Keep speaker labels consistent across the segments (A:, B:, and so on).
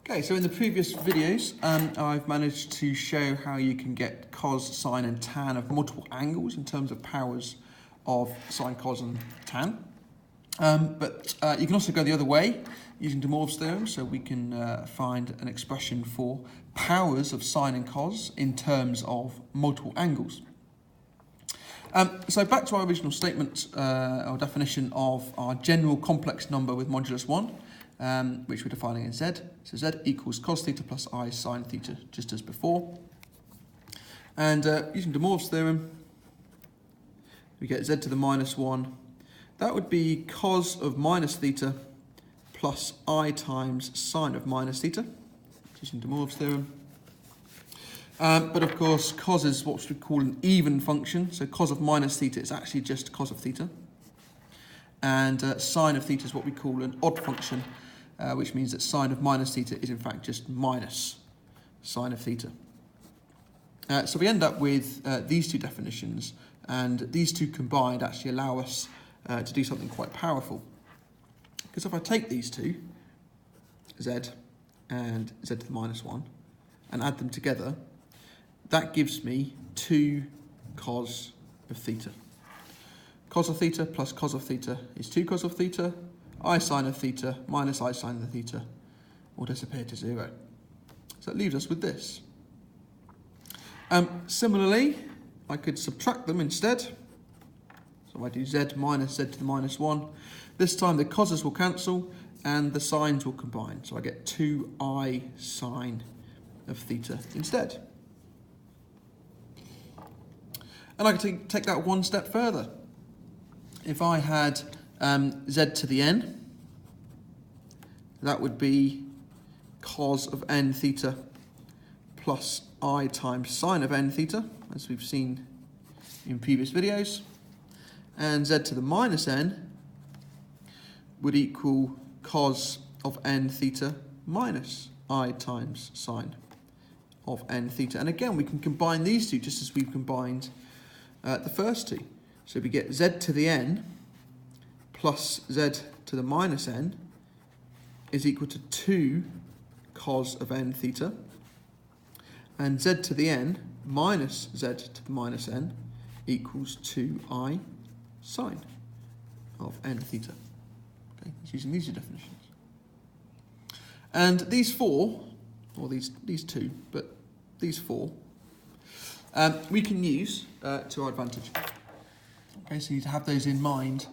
A: Okay, so in the previous videos, I've managed to show how you can get cos, sine and tan of multiple angles in terms of powers of sine, cos and tan. But you can also go the other way using De'Moivres Theorem, so we can find an expression for powers of sine and cos in terms of multiple angles. So back to our original statement, our definition of our general complex number with modulus 1, which we're defining as z. So z equals cos theta plus I sine theta, just as before. And using De'Moivres Theorem, we get z to the minus 1. That would be cos of minus theta plus I times sine of minus theta, using De'Moivres Theorem. But of course, cos is what we call an even function. So cos of minus theta is actually just cos of theta. And sine of theta is what we call an odd function, which means that sine of minus theta is in fact just minus sine of theta. So we end up with these two definitions, and these two combined actually allow us to do something quite powerful. Because if I take these two, z and z to the minus 1, and add them together, that gives me 2 cos of theta. Cos of theta plus cos of theta is 2 cos of theta. I sine of theta minus I sine of theta will disappear to 0. So that leaves us with this. Similarly, I could subtract them instead. So I do z minus z to the minus 1. This time the coses will cancel and the sines will combine. So I get 2I sine of theta instead. And I can take that one step further. If I had z to the n, that would be cos of n theta plus I times sine of n theta, as we've seen in previous videos. And z to the minus n would equal cos of n theta minus I times sine of n theta. And again, we can combine these two just as we've combined the first two. So we get z to the n plus z to the minus n is equal to 2 cos of n theta, and z to the n minus z to the minus n equals 2I sine of n theta. Okay, it's using these two definitions. And these four, or these two, but these four, we can use to our advantage. Okay, so you need to have those in mind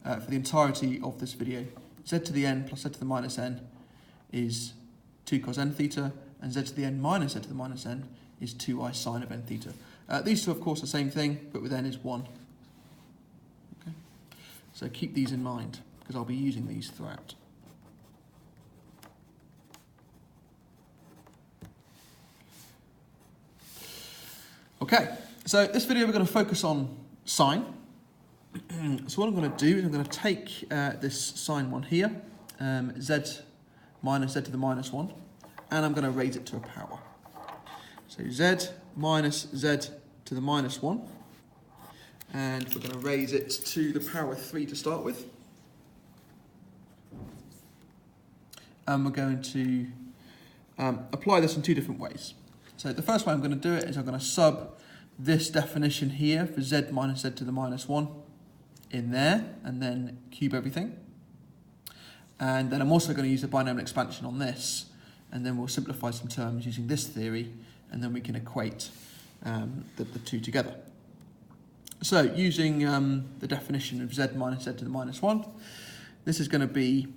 A: for the entirety of this video. Z to the n plus z to the minus n is 2 cos n theta, and z to the n minus z to the minus n is 2I sine of n theta. These two, of course, are the same thing, but with n is 1. Okay, so keep these in mind, because I'll be using these throughout. Okay, so this video we're going to focus on sine. So what I'm going to do is I'm going to take this sine one here, z minus z to the minus 1, and I'm going to raise it to a power. So z minus z to the minus 1, and we're going to raise it to the power 3 to start with. And we're going to apply this in two different ways. So the first way I'm going to do it is I'm going to sub this definition here for z minus z to the minus 1 in there, and then cube everything. And then I'm also going to use the binomial expansion on this, and then we'll simplify some terms using this theory, and then we can equate the two together. So using the definition of z minus z to the minus 1, this is going to be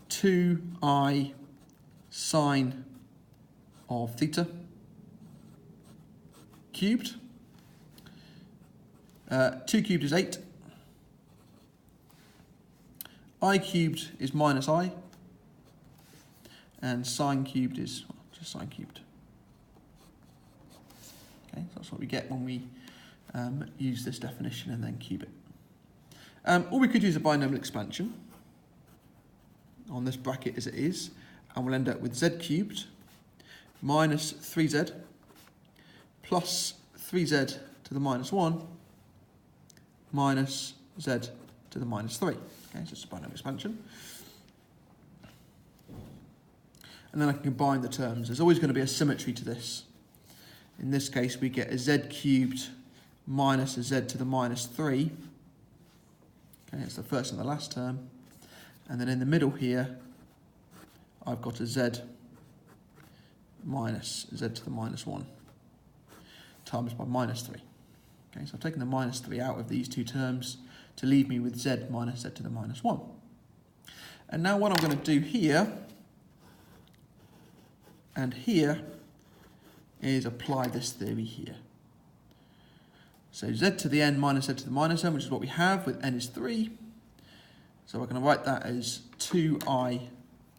A: 2I sine of theta cubed. 2 cubed is 8. I cubed is minus I. And sine cubed is just sine cubed. Okay, so that's what we get when we use this definition and then cube it. Or we could use a binomial expansion on this bracket as it is, and we'll end up with z cubed minus 3z plus 3z to the minus 1 minus z to the minus 3. Okay, so it's a binomial expansion. and then I can combine the terms. There's always going to be a symmetry to this. In this case, we get a z cubed minus a z to the minus 3. Okay, it's the first and the last term. And then in the middle here, I've got a z minus z to the minus 1 times by minus 3. Okay, so I've taken the minus 3 out of these two terms to leave me with z minus z to the minus 1. And now what I'm going to do here and here is apply this theory here. So z to the n minus z to the minus n, which is what we have with n is 3. So we're going to write that as 2i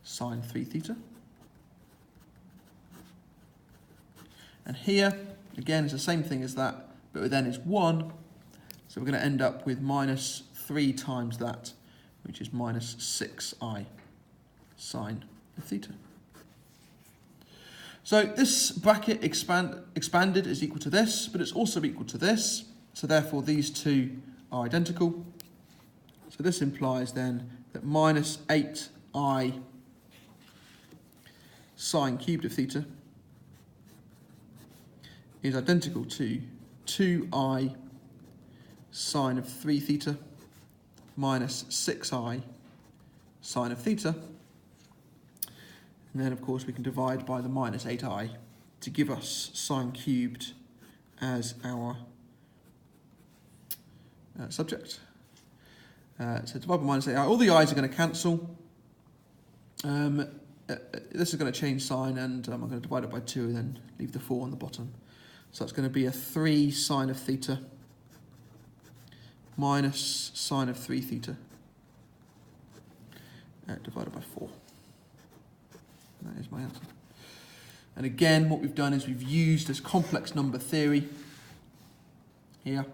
A: sine 3 theta. And here, again, it's the same thing as that, but with n is 1. So we're going to end up with minus 3 times that, which is minus 6i sine of theta. So this bracket expanded is equal to this, but it's also equal to this. So therefore these two are identical. So this implies then that minus 8i sine cubed of theta is identical to 2i sine of 3 theta minus 6i sine of theta. And then, of course, we can divide by the minus 8i to give us sine cubed as our subject. So divide by minus 8i. All the i's are going to cancel. This is going to change sign, and I'm going to divide it by 2 and then leave the 4 on the bottom. So it's going to be a 3 sine of theta minus sine of 3 theta divided by 4. That is my answer. And again, what we've done is we've used this complex number theory here,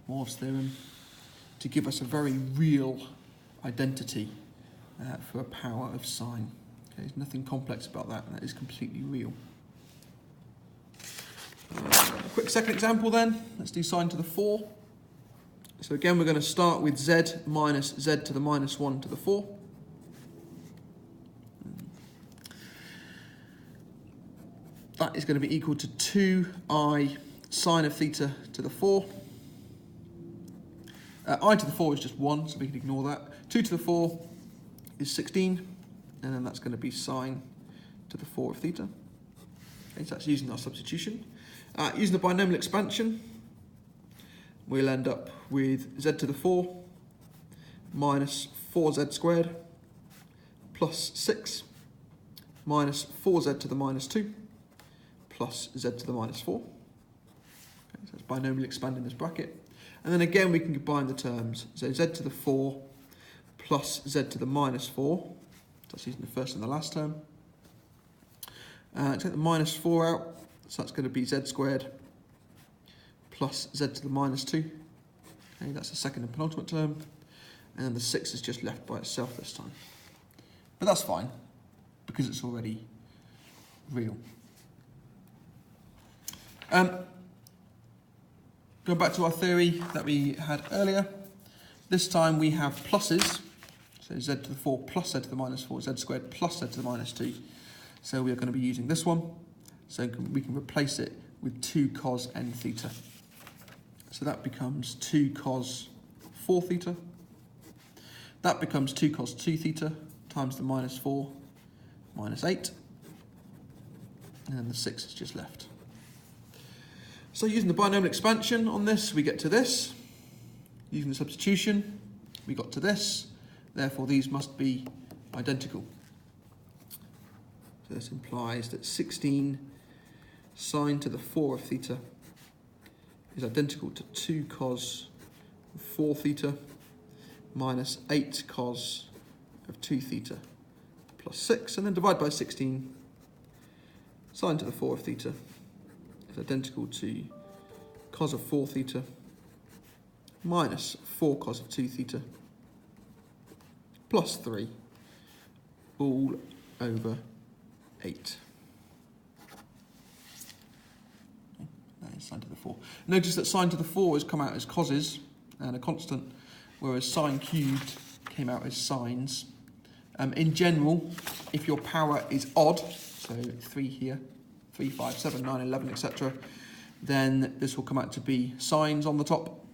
A: De'Moivres Theorem, to give us a very real identity for a power of sine. Okay, there's nothing complex about that, and that is completely real. A quick second example then. Let's do sine to the 4. So again, we're going to start with z minus z to the minus 1 to the 4. That is going to be equal to 2i sine of theta to the 4. I to the 4 is just 1, so we can ignore that. 2 to the 4 is 16, and then that's going to be sine to the 4 of theta. Okay, so that's using our substitution. Using the binomial expansion, we'll end up with z to the 4 minus 4z squared plus 6 minus 4z to the minus 2 plus z to the minus 4. Okay, so it's binomially expanding this bracket. And then again we can combine the terms. So z to the 4 plus z to the minus 4. That's using the first and the last term. Take the minus 4 out. So that's going to be z squared plus z to the minus 2. Okay, that's the second and penultimate term. And then the 6 is just left by itself this time. But that's fine, because it's already real. Going back to our theory that we had earlier, this time we have pluses, so z to the 4 plus z to the minus 4, z squared plus z to the minus 2. So we are going to be using this one, so we can replace it with 2 cos n theta. So that becomes 2 cos 4 theta. That becomes 2 cos 2 theta times the minus 4 minus 8. And then the 6 is just left. So using the binomial expansion on this, we get to this. Using the substitution, we got to this. Therefore, these must be identical. So this implies that 16 sine to the 4 of theta is identical to 2 cos 4 theta minus 8 cos of 2 theta plus 6, and then divide by 16. Sine to the 4 of theta is identical to cos of 4 theta minus 4 cos of 2 theta plus 3 all over 8. That is sine to the 4. Notice that sine to the 4 has come out as coses and a constant, whereas sine cubed came out as sines. In general, if your power is odd, so 3 here, 3, 5, 7, 9, 11, etc., then this will come out to be sines on the top.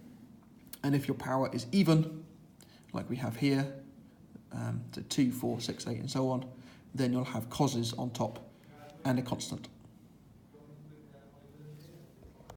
A: And if your power is even, like we have here, so 2, 4, 6, 8, and so on, then you'll have causes on top and a constant.